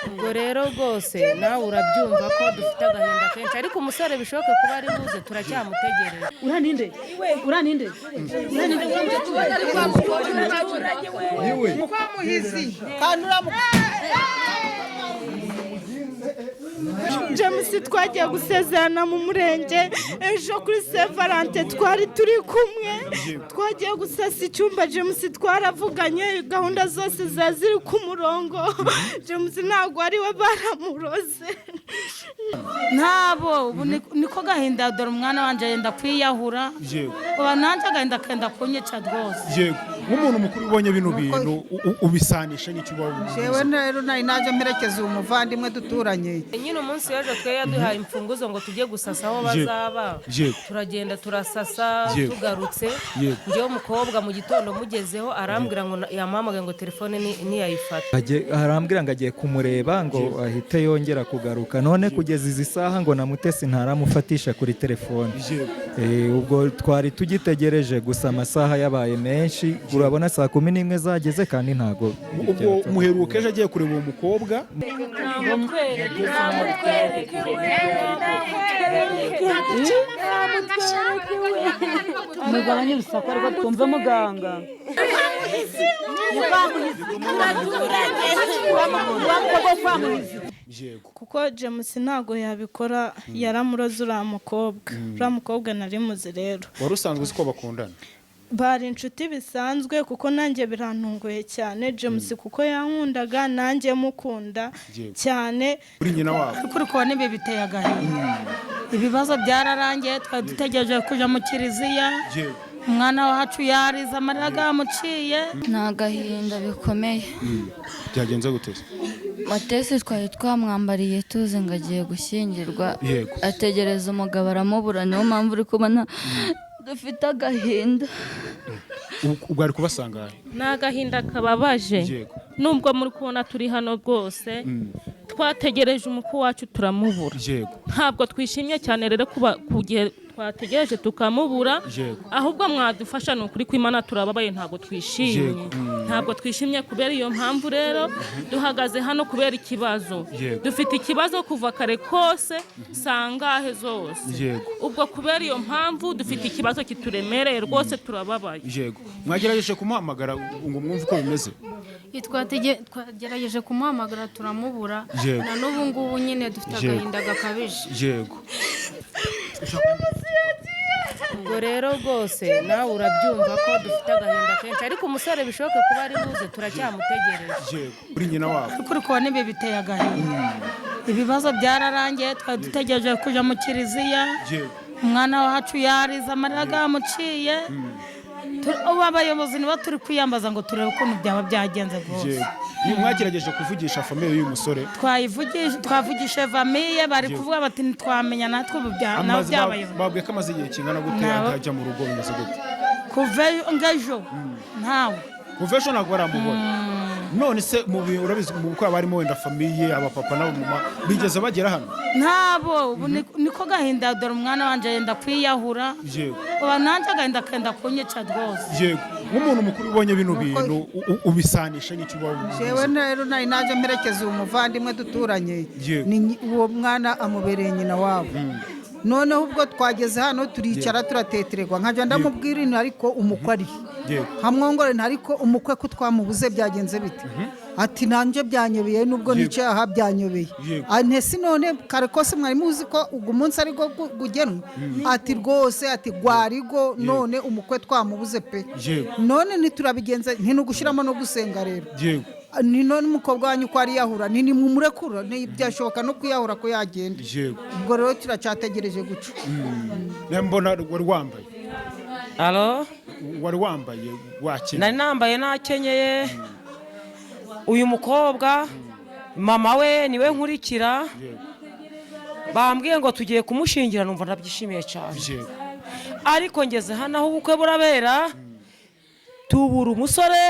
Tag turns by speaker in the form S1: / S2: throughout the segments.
S1: ubwo rero rwose nawe urabyumva ko dufite agahinda kenshi ariko umusore bishoboke kuba ari buze turacyamutegereje.
S2: Uraninde
S3: muhizi kandi
S4: James twagiye gusezerana mu murenge ejo kuri Saint Valentin twari turi kumwe twagiye gusasa icyumba James twaravuganye gahunda zose zaziri ku murongo James ntabwo ari we baramuroze
S2: ntabo ubu niko gahinda dore umwana wanje yenda kwiyahura uba nanje agahinda kenda kunyica rwose
S5: yego nk'umuntu mukuru ubonye bino bintu ubisanisha n'icyo ubavuze
S3: jewe rero naje mperekeza umuvandimwe duturanye
S1: nyine umunsi w'ejo twe yaduhaye imfunguzo ngo tujye gusasa aho bazaba turagenda turasasa tugarutse njyewe umukobwa mu gitondo mugezeho arambwira ngo yamamagaye ngo telefone niyayifata
S6: arambwira ngo agiye kumureba ngo ahite yongera kugaruka none kugeza izi saha ngo namutesi ntaramufatisha kuri telefone ubwo twari tugitegereje gusa amasaha yabaye menshi urabona saa 11 zageze kandi ntago
S5: ubwo muheruka ejo agiye kureba uwo mukobwa
S2: mugabanye urusaku ariko twumve muganga
S4: kuko James ntago yabikora yaramuroze uriya mukobwa nari muzi rero
S5: wari usanzwe uzi ko bakundana
S4: bari inshuti bisanzwe kuko nanjye birantunguye cyane James kuko yankundaga nanjye mukunda cyane
S5: uri nyina wabo
S2: kuri kubona ibi biteye agahinda ibibazo byararangiye twari dutegereje kuja mu kiliziya umwana wacu yariza amarira gamuciye
S7: nta gahinda bikomeye
S5: byagenze guteze
S7: Matesi twari twamwambariye tuze ngo agiye gushyingirwa ategereza umugabo aramubura niyo mpamvu uri kubona dufite agahinda
S5: ubwo ari kubasanga
S1: ni agahinda kababaje nubwo muri kubona turi hano rwose twategereje umukwe wacu turamubura ntabwo twishimye cyane rero kuba kugiye twategereje tukamubura ahubwo mwadufasha n'ukuri kw'Imana turababaye ntabwo twishimye kubera iyo mpamvu rero duhagaze hano kubera ikibazo dufite ikibazo kuva kare kose sangahe zose ubwo kubera iyo mpamvu dufite ikibazo kituremereye rwose turababaye
S5: mwagerageje kumuhamagara ngo mwumve uko bimeze
S8: twagerageje kumuhamagara turamubura na n'ubu ngubu nyine dufite agahinda gakabije
S1: ubwo rero rwose nawe urabyumva ko dufite agahinda kenshi ariko umusore bishoboke kuba ari buze turacyamutegereje
S5: uri nyina wabo
S2: kuri kubona ibi biteye agahinda ibibazo byararangiye twari dutegereje kuja mu kiliziya umwana wacu yariza amarira gamuciye ubu abayobozi niba turi kwiyambaza ngo turebe ukuntu byaba byagenze rwose
S5: mwagerageje kuvugisha famiye y'uyu musore
S2: twavugishije famiye bari kuvuga bati ntitwamenya natwe ubu byabayeho
S5: babwiye ko amaze igihe kingana gute akajya mu rugo bimeze gute
S2: kuva ejo ntawe
S5: kuva ejo ntabwo baramubona none se mu bihe urabizi mu bukwe barimo wenda famiye abapapa n'abamama bigeze bagera hano
S2: ntabo ubu niko gahinda dore umwana wanje yenda kwiyahura uba nanje agahinda kenda kunyica rwose
S5: nk'umuntu mukuru ubonye bino bintu ubisanisha n'icyo ubavuze
S3: jewe rero naje mperekeza umuvandimwe duturanye uwo mwana amubereye nyina wabo noneho ubwo twageze hano turicara turatetererwa nkajya ndamubwira ariko umukwe ari hamwongore ariko umukwe ko twamubuze byagenze bite ati nanje byanyobeye nubwo n'icyaha byanyobeye ntese none kare kose mwari muzi ko ugu munsi ariko gugenwe ati rwose ati gwarigo none umukwe twamubuze pe none niturabigenza ntinugushiramo no gusenga rero ni none umukobwa wanyu ko ari yahura ni mumurekura byashoboka no kwiyahura ko yagenda ubwo rero turacyategereje guca
S5: mbona wari wambaye wari wambaye wakenyeye
S9: nari nambaye nakenyeye uyu mukobwa mama we niwe nkurikira bambwiye ngo tugiye kumushingira numva ndabyishimiye cyane ariko ngeze hano aho ubukwe burabera tubura umusore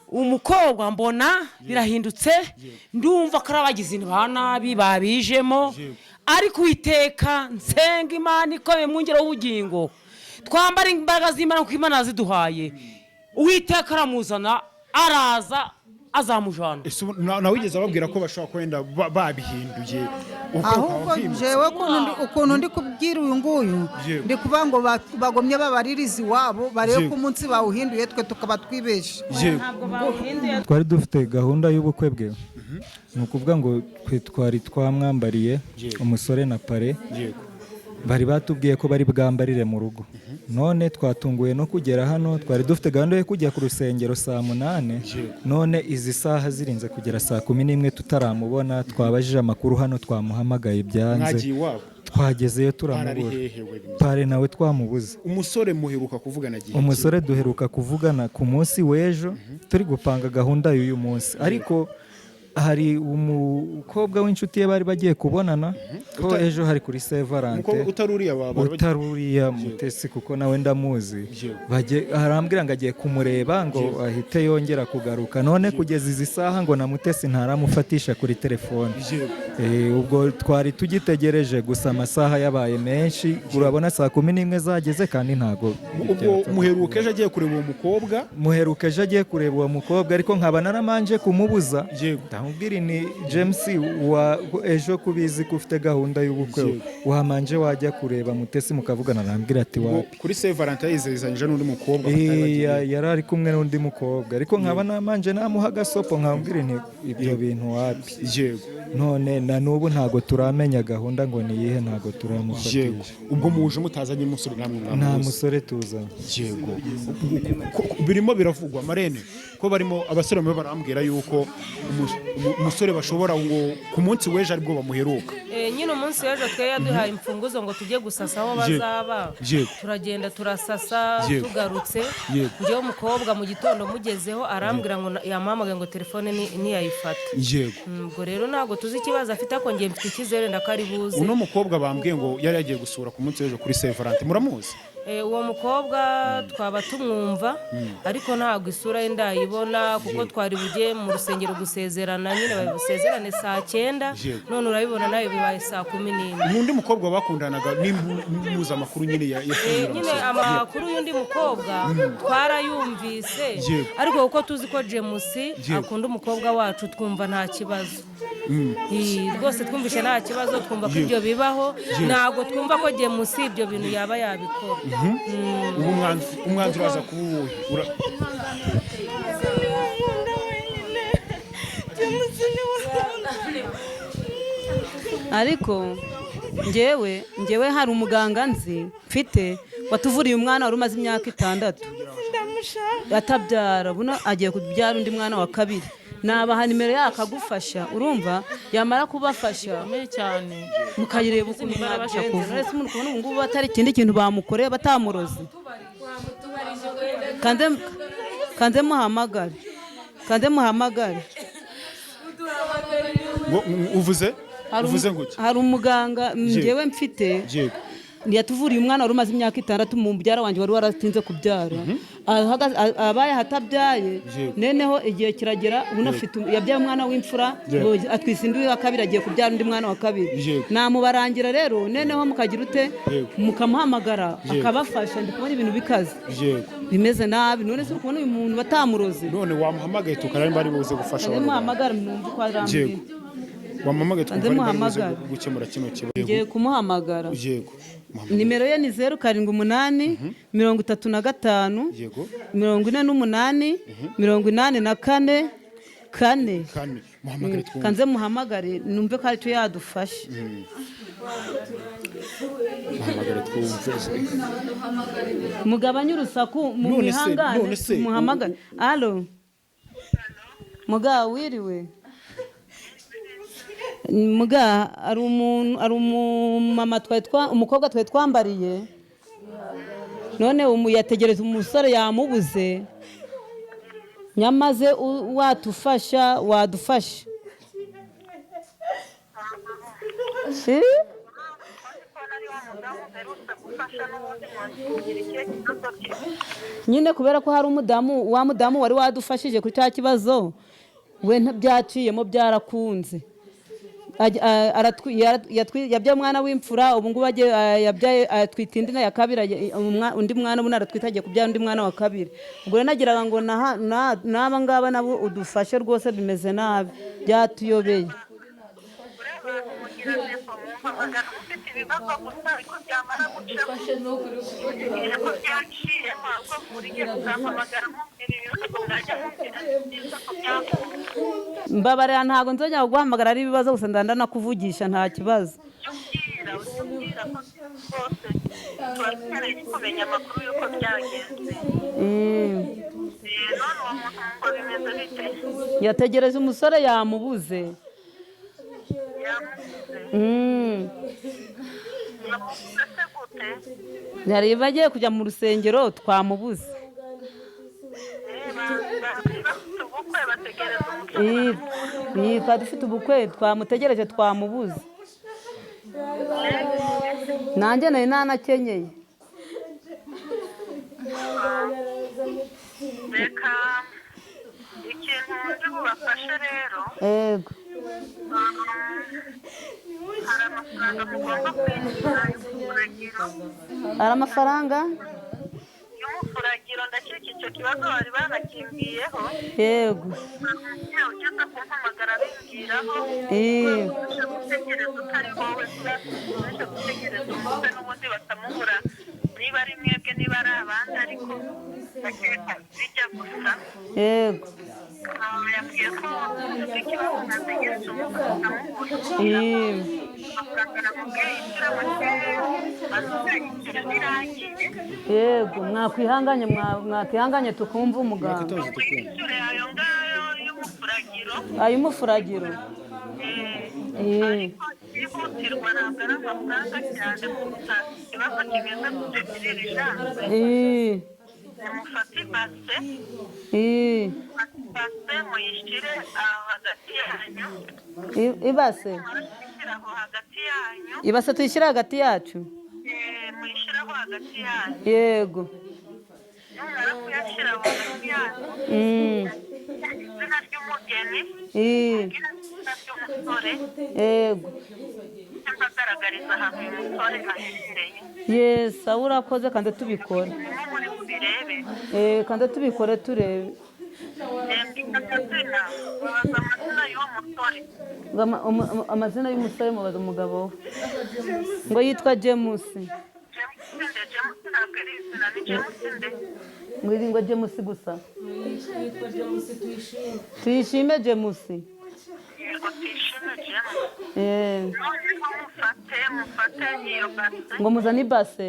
S9: umukobwa mbona birahindutse ndumva ko abagizi ba nabi babijemo ariko Uwiteka nsenga Imana ikomeye mwungere w'ubugingo twambara imbaraga z'Imana kuko Imana ziduhaye Uwiteka aramuzana araza azamujana.
S5: nawe wigeze ababwira ko bashobora kwenda babihinduye
S3: ahubwo jewe ukuntu ndi kubwira uyu nguyu ndi kuvuga ngo bagomye babaririza iwabo barebe ko umunsi bawuhinduye twe tukaba twibeshe.
S6: twari dufite gahunda y'ubukwe bwe ni ukuvuga ngo twe twari twamwambariye umusore na pare bari batubwiye ko bari bwambarire mu rugo none twatunguye no kugera hano twari dufite gahunda yo kujya ku rusengero saa 8 none izi saha zirinze kugera saa 11 tutaramubona twabajije amakuru hano twamuhamagaye byanze twagezeyo turamubura pare nawe twamubuze.
S5: umusore muheruka kuvugana gihe
S6: umusore duheruka kuvugana ku munsi w'ejo turi gupanga gahunda y'uyu munsi ariko hari umukobwa w'inshuti ye bari bagiye kubonana ko ejo hari kuri Sevarante utaruriya Mutesi kuko nawe ndamuzi arambwira ngo agiye kumureba ngo ahite yongera kugaruka none kugeza izi saha ngo na Mutesi ntaramufatisha kuri telefone. ubwo twari tugitegereje gusa amasaha yabaye menshi urabona saa 11 zageze kandi ntago
S5: ubwo muherukeje agiye kureba uwo mukobwa ariko nkaba naramanje kumubuza ndamubwira ni James wa ejo kubizi ko ufite gahunda y'ubukwe wahamanje wajya kureba Mutesi mukavugana arambwira ati kuri Sevarante yizezanyije n'undi mukobwa
S6: yari ari kumwe n'undi mukobwa ariko nkaba namanje namuha gasopo nkambwira nti ibyo bintu wapi none na nubu ntago turamenya gahunda ngo niyihe ntago turamufatisha.
S5: ubwo muje mutazanye umusore namwe
S6: nta musore tuzanye
S5: birimo biravugwa Marene ko barimo abasore bamwe barambwira yuko umusore bashobora ngo ku munsi w'ejo aribwo bamuheruka
S1: nyine umunsi w'ejo twe yaduhaye imfunguzo ngo tujye gusasa aho bazaba turagenda turasasa tugarutse njyewe umukobwa mu gitondo mugezeho arambwira ngo yampamagaye ngo telefone ntiyayifata ubwo rero ntabwo tuzi ikibazo afite ako ngiye mfite icyizere ndakari buze.
S5: uno mukobwa bambwiye ngo yari yagiye gusura ku munsi w'ejo kuri Sevarante muramuzi?
S1: uwo mukobwa twaba tumwumva ariko ntabwo isura ye ndayibona kuko twari bugiye mu rusengero gusezerana nyine babisezerane saa 9 none urabibona nayo bibaye saa 11.
S5: n'undi mukobwa bakundanaga n'impuza amakuru nyine
S1: nyine amakuru y'undi mukobwa twarayumvise ariko kuko tuzi ko James akunda umukobwa wacu twumva nta kibazo rwose twumvishe nta kibazo twumva ko ibyo bibaho ntabwo twumva ko James ibyo bintu yaba yabikora.
S5: ubu umwanzuro waza kuba uwuhe?
S10: ariko njyewe hari umuganga nzi mfite watuvuriye umwana wari umaze imyaka 6 atabyara buno agiye kubyara undi mwana wa kabiri nabaha nimero yakagufasha urumva yamara kubafasha
S1: cyane
S10: mukayireba ukuntu mwabigenza rese umuntu kubona ngubu batari ikindi kintu bamukoreye batamuroze kanze muhamagare
S5: uvuze nguki?
S10: hari umuganga njyewe mfite yatuvuriye umwana wari umaze imyaka 6 mu mubyara wanjye wari waratinze kubyara abaye hatabyaye neneho igihe kiragera yabyaye umwana w'imfura atwise indi wa kabiri agiye kubyara undi mwana wa kabiri namubarangira rero neneho mukagira ute mukamuhamagara akabafasha ndi kubona ibintu bikaze bimeze nabi none se kubona uyu muntu batamuroze
S5: none wamuhamagaye tukaramba ari buze gufasha
S10: muhamagara numva ko arambye
S5: wamamagaye tukaramba gukemura kino kibazo
S10: ngiye kumuhamagara nimero ye ni 078 35 48 84 4 kanze muhamagare numve ko aricyo yadufashe. mugabanye urusaku mu mihangane muhamagare. Allo muga wiriwe muga ari umumama umukobwa twe twambariye none yategereza umusore yamubuze nyamaze wadufasha nyine kubera ko hari wa mudamu wari wadufashije kuri cya kibazo we byaciyemo byarakunze yabyaye umwana w'imfura ubu ngubu yabyaye atwita indi ya kabiri undi mwana ubu aratwita agiye kubyara undi mwana wa kabiri ubwo rero nagiraga ngo n'aba ngaba nabo udufashe rwose bimeze nabi byatuyobeye mbabarira ntabwo nzongera guhamagara ari ibibazo gusa ndanakuvugisha nta kibazo yategereje umusore yamubuze yari bagiye kujya mu rusengero twamubuze twari dufite ubukwe twamutegereje twamubuze nanjye nari nanakenyeye
S11: reka ikintu ndi bubafashe rero
S10: yego
S11: hari amafaranga mugomba kwishyura y'umufuragiro
S10: hari amafaranga
S11: y'umufuragiro ndakeka icyo kibazo bari banakimbwiyeho
S10: yego
S11: ugeze kumpamagara bimbwiraho uje gutegereza utari wowe uje gutegereza umutwe n'ubundi bakamubura niba ari mwebwe niba ari abandi ariko ndakeka bijya gusa
S10: yego
S11: yambwiye ko ufite ikibazo nategereje umutwe bakamubura amafaranga namubwiye yishyura amakeya azuze inzira n'irangiye
S10: yego mwakwihanganye tukumva umuganga
S11: yishyure ayo ngayo y'umufuragiro
S10: ay'umufuragiro
S11: ariko cyihutirwa ntabwo ari amafaranga cyane gusa ikibazo kimeze gutegurira ijambo mufate ibase muyishyire aho hagati yanyu
S10: ibase
S11: muyishyiraho hagati yanyu
S10: ibase tuyishyire hagati yacu
S11: muyishyiraho hagati yanyu
S10: yego
S11: numara kuyashyiraho hagati yanyu izina ry'umugeni izina ry'umusore
S10: yego
S11: mbagaragariza ahantu uyu musore aherereye
S10: yesi aho urakoze kandi tubikore
S11: muri kubirebe
S10: kandi tubikore turebe
S11: amazina mubaza amazina y'uwo musore
S10: amazina y'umusore mubaza umugabo we ngo yitwa jemusi
S11: ntabwo ari izina ni jemusi nde
S10: ngo jemusi gusa tuyishime jemusi
S11: yego tuyishime jemusi mufate iyo base
S10: ngo muzane ibase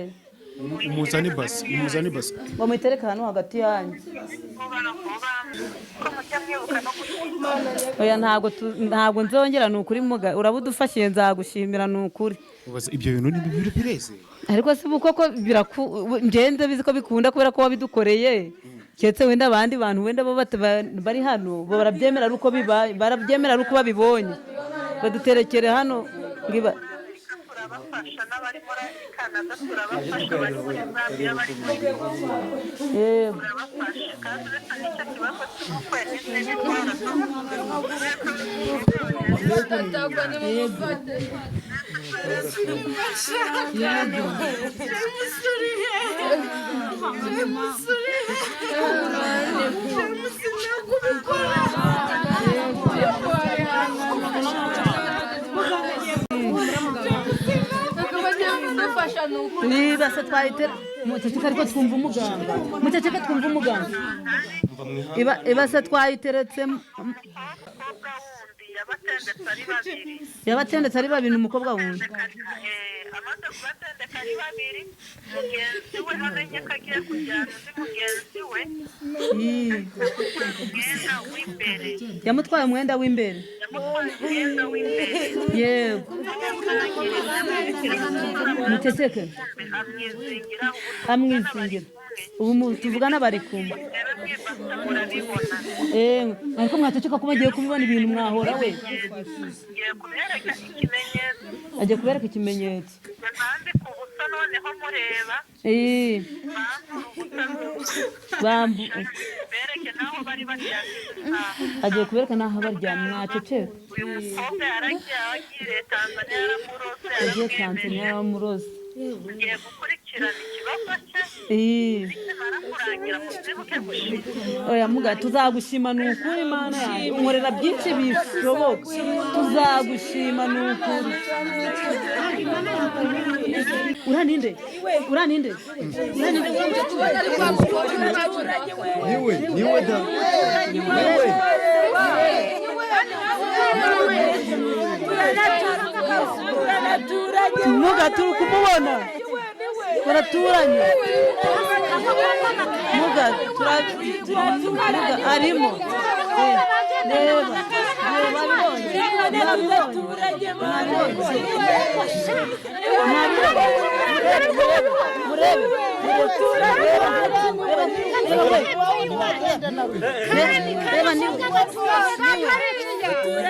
S6: umuzane ibase
S10: ngo muyitereke ahantu hagati yanyu oya ntabwo nzongera ni ukuri uraba udufashije nzagushimira ni ukuri
S6: ibyo bintu ni bireze
S10: ariko si koko ngenze bizi ko bikunda kubera ko wabidukoreye keretse wenda abandi bantu wenda bo bari hano barabyemera ari uko barabyemera ari uko babibonye baduterekere hano
S11: turabafasha n'abari muri Canada turabafasha bari muri Zambia bari muri turabafasha kandi uretse n'icyo kibazo cy'ubukwe n'izindi ndwara
S10: niba se twahitera muceceka ariko twumva umuganga muceceka twumva umuganga iba se twayiteretsemo yabatendetse ari babiri umukobwa wundi
S11: amaze kubatendeka ari babiri mugenzi we amenye ko agiye kujyana undi mugenzi we umwenda w'imbere
S10: yamutwaye umwenda w'imbere yego muceceke amwizingira ubu tuvugana bari kumwe
S11: mwibasa murabibona
S10: ariko mwataceka ko bagiye kubibona ibintu mwahora we
S11: ngiye kubereka ikimenyetso
S10: agiye kubereka ikimenyetso
S11: nandi ku busa noneho mureba bereke naho bari baryamye
S10: agiye kubereka naho baryamye mwaceceka
S11: uyu mukobwa yaragiye agiriye Tanzania yaramurose
S10: agiye Tanzania yaramurose
S11: ngiye gukurikirana ikibazo cye nimara kurangira muzibuke gushima
S10: oya muga tuzagushima ni ukuri Imana yanjye unkorera byinshi bishoboka tuzagushima ni ukuri uraninde
S6: niwe da
S10: muga turi kumubona baraturanye muga arimo reba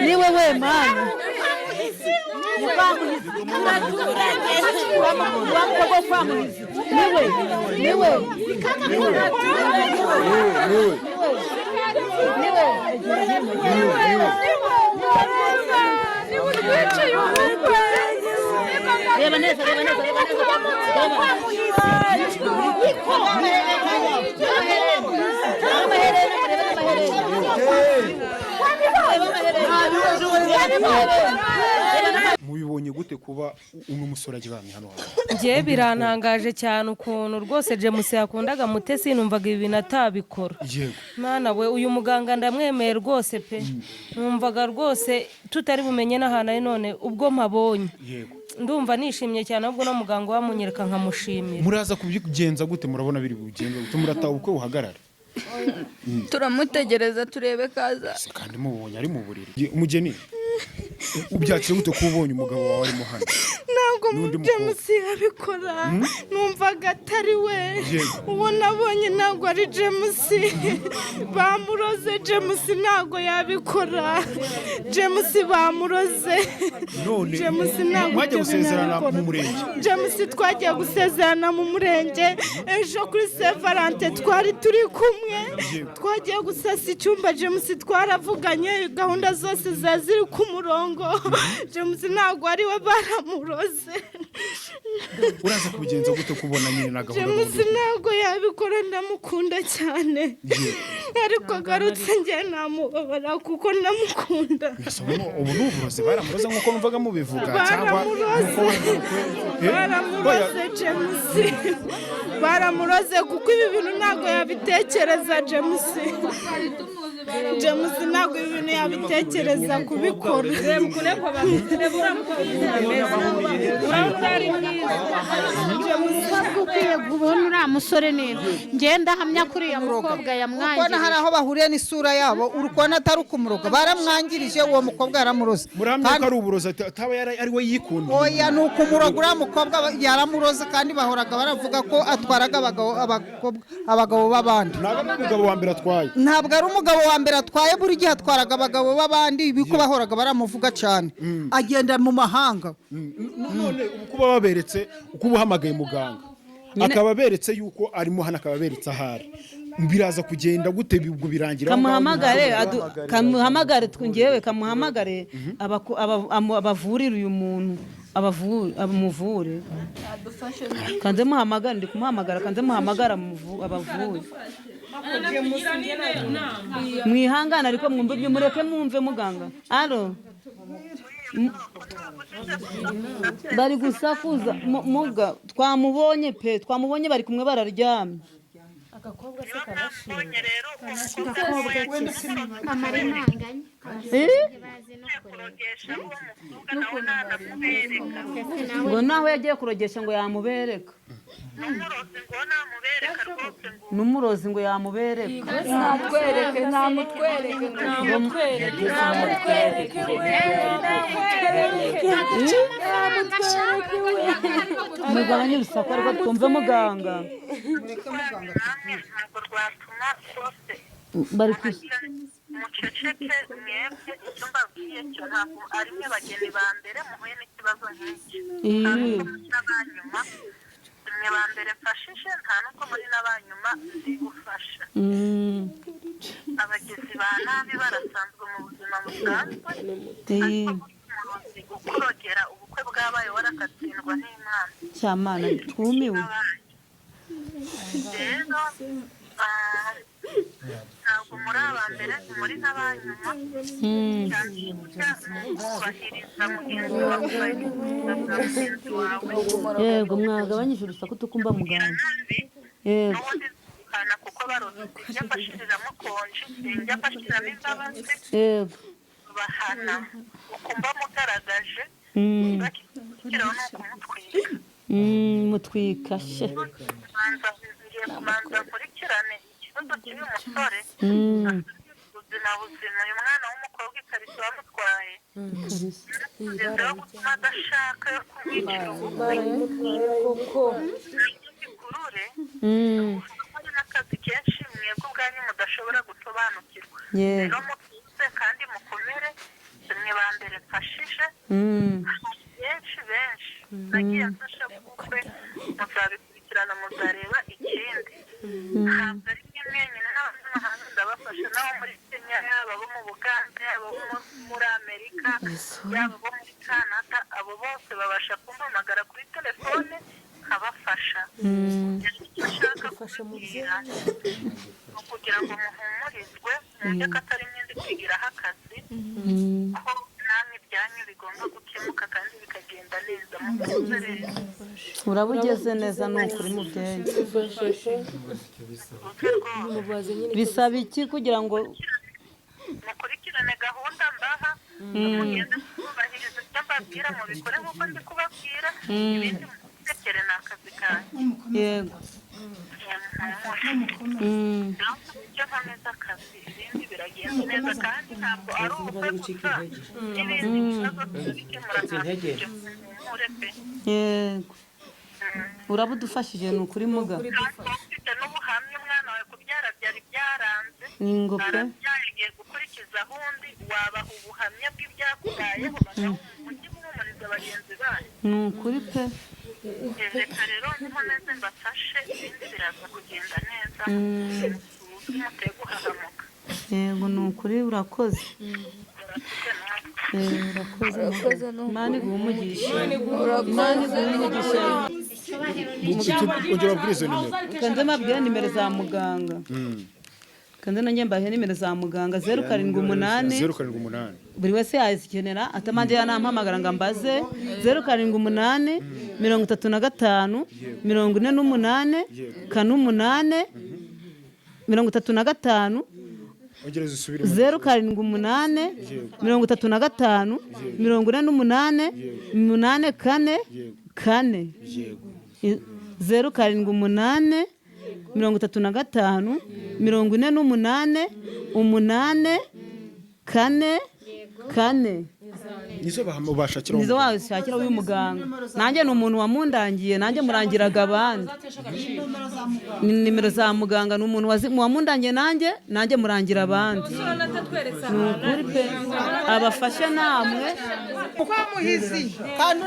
S10: niwe we mana reba neza
S12: mubibonye gute kuba umwe musore agihamye hano
S9: ngiye birantangaje cyane ukuntu rwose James yakundaga Mutesi numvaga ibi bintu atabikora mwana we uyu muganga ndamwemeye rwose pe numvaga rwose tutari bumenye n'ahantu ari none ubwo mpabonye ndumva nishimye cyane ahubwo no muganga wamunyereka nkamushimira
S12: muraza kubigenza gute murabona biri bugenze gute murataha ubukwe buhagarara
S7: turamutegereza turebe kaza
S12: kandi mubonye ari mu buriri umugeni ubyakira gute ko ubonye umugabo wawe arimo hano
S4: ntabwo James yabikora numvaga atari we uwo nabonye ntabwo ari James bamuroze James ntabwo yabikora James bamuroze James ntabwo
S12: mwajya gusezerana mu murenge
S4: James twagiye gusezerana mu murenge ejo kuri Saint Valentin twari turi kumwe twagiye gusasa icyumba James twaravuganye gahunda zose zaziri ku murongo James ntabwo ari we baramuroze
S12: uraza kubigenza gute kubona nyine na gahunda
S4: James ntabwo yabikora ndamukunda cyane ariko agarutse njye namubabara kuko ndamukunda
S12: ubu n'uburozi baramuroze nk'uko numvaga mubivuga
S4: baramuroze James baramuroze kuko ibi bintu ntabwo yabitekereza James ntabwo ibi bintu yabitekereza kubikora
S13: ukwiye kubona uriya musore neza ngenda hamya kuri uriya mukobwa yamwangirije
S3: urabona hari aho bahuriye n'isura yabo urukona atari ukumuroga baramwangirije uwo mukobwa yaramuroze
S12: muramye ko ari uburozi ataba ari we yikundiye
S3: oya ni ukumuroga uriya mukobwa yaramuroze kandi bahoraga baravuga ko atwaraga abagabo b'abandi
S12: ntabwo
S3: ntabwo
S12: ari umugabo wa mbere atwaye
S3: ari umugabo wa mbere atwaye buri gihe atwaraga abagabo b'abandi biko bahoraga baramuvuga cyane agenda mu mahanga
S12: none ubu kuba baberetse uko ubuhamagaye muganga akaba aberetse yuko arimo hano akaba aberetse ahari biraza kugenda gute ubwo birangira
S10: kamuhamagare twongewe kamuhamagare abavurira uyu muntu abamuvure kanze muhamagara ndi kumuhamagara kanze muhamagara abavure mwihangana ariko mwumve ibyo mureke mwumve muganga alo bari gusakuza muga twamubonye pe twamubonye bari kumwe bararyamye
S11: agakobwa se karashimye rero
S10: ngo naho yagiye kurogesha ngo yamubereka n'umurozi ngo yamubereka
S7: namutwereke namutwereke namutwereke namutwereke
S10: mugabanye urusaku ariko twumve muganga bari
S11: muceceke mwebwe icyo mbabwiye cyo ntabwo ari mwe bageni ba mbere muhuye n'ikibazo nk'iki n'abanyuma mwe ba mbere mfashije nta n'uko muri n'abanyuma nzigufasha abagizi ba nabi barasanzwe mu buzima busanzwe ariko gukurogera ubukwe bwabaye warakatsindwa n'Imana
S10: cyamana twumiwe
S11: rero ntabwo muri abambere muri n'abanyuma kubahiriza mugenzi wawe
S10: yego mwagabanyije urusaku tukumva muganga yego
S11: kuko baroze yafashiriramo konji yafashiriramo imbabazi
S10: yego
S11: bahana ukumva mugaragaje bakikiraho no kumutwika
S10: mutwika she
S11: ngiye kumanza nkurikirane ikibazo cy'uyu musore ubuzima uyu mwana w'umukobwa ikarito bamutwaye ngezeho gutuma adashaka yo kumwicira ubukwe ikurure hari n'akazi kenshi mwebwe ubwanyu mudashobora gusobanukirwa rero mutuze kandi mukomere mwe ba mbere mfashije benshi nagiye mfasha ubukwe muzabikurikirana muzareba ikindi ntabwo ari mwe mwenyine n'abanyamahanga ndabafasha n'abo muri Kenya yaba abo mu Buganda yaba abo muri Amerika yaba abo muri Canada abo bose babasha kumpamagara kuri telefone nkabafasha icyo nshaka kubwira ni ukugira ngo muhumurizwe mujye ko atari mwende kwigiraho akazi ko namwe ibyanyu bigomba gukemuka kandi bikagenda neza mukuze rero
S10: uraba ugeze neza ni ukuri mubyeyi bisaba iki kugira ngo
S11: mukurikirane gahunda mbaha mugende kubahiriza icyo mbabwira mubikore nk'uko ndi kubabwira ibindi mutekere ni akazi kanyu
S10: yego
S11: icyo nkomeza akazi ibindi biragenda neza kandi ntabwo ari ubukwe gusa n'ibindi bibazo tubikemura ntabwo ibyo mure pe
S10: yego uraba udufashije ni ukuri muga
S11: ufite n'ubuhamya umwana wawe kubyara byari byaranze arabyagiye gukurikiza ahundi wabaha ubuhamya bw'ibyakubayeho mujye muhumuriza bagenzi banyu
S10: ni ukuri pe
S11: reka rero nkomeze mbafashe ibindi biraza kugenda neza muteye guhahamuka
S10: yego ni ukuri urakoze urakoze imana iguha umugisha imana iguha umugisha
S12: ongera babwire izo nimero
S10: kanze mabwire nimero za muganga kanze nanjye mbahe nimero za muganga 078 buri wese yazikenera atamanje yanampamagara ngo ambaze 078 35 48 48 35
S12: ongera zisubire
S10: 078 35 48 84 4 078 35 48 8 4 4 nizo washakira uyu muganga nanjye ni umuntu wamundangiye nanjye murangiraga abandi nimero za muganga ni umuntu wamundangiye nanjye murangira abandi ni ukuri pe abafashe namwe
S3: kwa muhizi kandi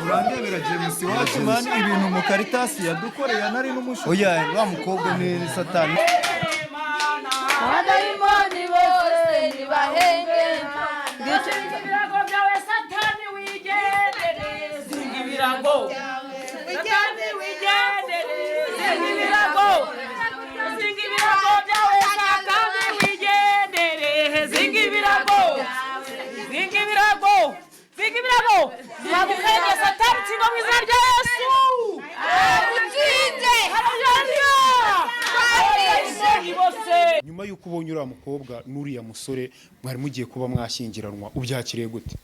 S5: urandebera James wacu mani ibintu mu karitasi yadukoreye anari n'umushuka
S14: oya wa mukobwa ni satani
S7: abadayimoni bose nibahenge
S2: ibirago bya mu izina rya Yesu
S12: nyuma y'uko ubonye uriya mukobwa n'uriya musore mwari mugiye kuba mwashyingiranwa ubyakiriye gute?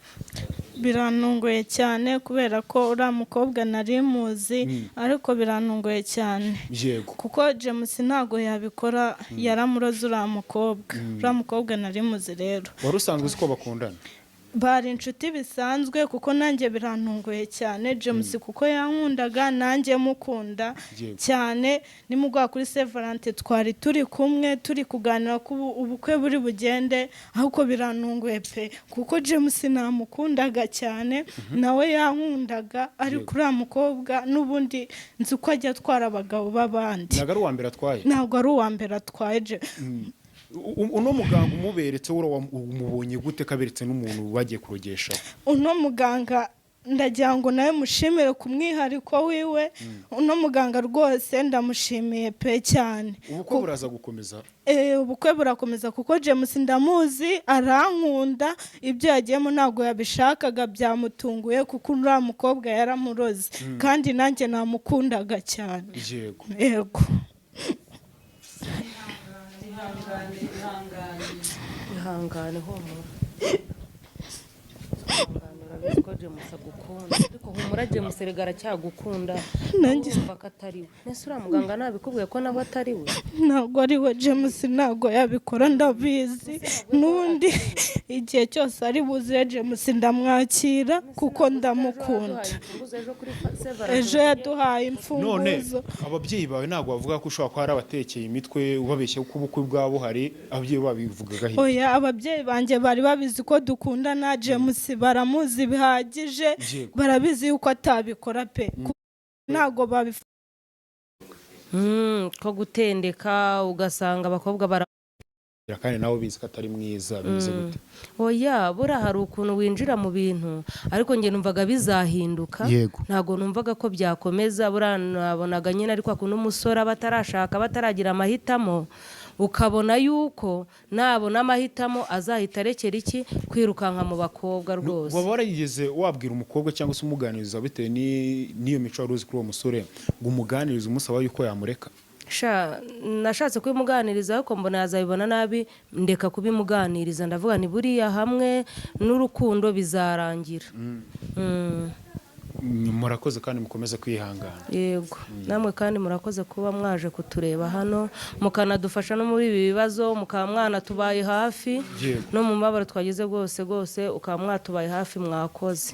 S4: birantunguye cyane kubera ko uriya mukobwa nari muzi ariko birantunguye cyane kuko James ntago yabikora yaramuroze uriya mukobwa nari muzi rero.
S12: Wari usanzwe uzi ko bakundana?
S4: Bari inshuti bisanzwe kuko nanjye birantunguye cyane James kuko yankundaga nanjye mukunda cyane. Nimugwa kuri Saint Valentin twari turi kumwe turi kuganira ko ubukwe buri bugende ahubwo birantunguye pe kuko James namukundaga cyane nawe yankundaga ariko uriya mukobwa n'ubundi nzi ko ajya atwara abagabo b'abandi.
S12: Ntabwo ari uwa mbere atwaye?
S4: Ntabwo ari uwa mbere atwaye.
S12: Uno muganga umuberetse umubonye gute kaberetse n'umuntu bagiye kurogesha?
S4: Uno muganga ndagira ngo nawe mushimire ku mwihariko wiwe. Uno muganga rwose ndamushimiye pe cyane.
S12: Ubukwe buraza gukomeza?
S4: Ubukwe burakomeza kuko James ndamuzi arankunda, ibyo yagiyemo ntabwo yabishakaga byamutunguye kuko uriya mukobwa yaramuroze kandi nanjye namukundaga cyane. Yego.
S9: ihangane humura urabizi ko James agukunda ariko humura James rega aracyagukunda nanjye umva ko atari we. Nese uriya muganga nabikubwiye ko nawe atari we?
S4: Ntabwo ari we James ntabwo yabikora ndabizi n'undi igihe cyose ari buze James ndamwakira kuko ndamukunda. Ejo yaduhaye imfunguzo.
S12: None ababyeyi bawe ntabwo bavuga ko ushobora kuba arabatekeye imitwe ubabeshya ko ubukwe bwabo hari ababyeyi babivugaga hirya?
S4: Oya ababyeyi banjye bari babizi ko dukundana James baramuzi bihagije barabizi yuko atabikora pe ntabwo babivuga
S9: ko gutendeka ugasanga abakobwa
S12: kandi nawe bizi ko atari mwiza bize gute?
S9: Oya bura hari ukuntu winjira mu bintu ariko nge numvaga bizahinduka ntago numvaga ko byakomeza bura nabonaga nyine ariko akuno umusore batarashaka bataragira amahitamo ukabona yuko nabona amahitamo azahita arekera iki kwirukanka mu bakobwa rwose.
S12: Waba warigeze wabwira umukobwa cyangwa se umuganiriza bitewe n'iyo mico wari uzi kuri uwo musore ngo umuganirize umusaba yuko yamureka?
S9: Nashatse kubimuganiriza ariko mbona yazabibona nabi ndeka kubimuganiriza ndavuga ni buriya hamwe n'urukundo bizarangira.
S12: Murakoze kandi mukomeze kwihangana.
S9: Yego namwe kandi murakoze kuba mwaje kutureba hano mukanadufasha no muri ibi bibazo mukaba mwana tubaye hafi no mu mabara twagize rwose ukaba mwatubaye hafi mwakoze.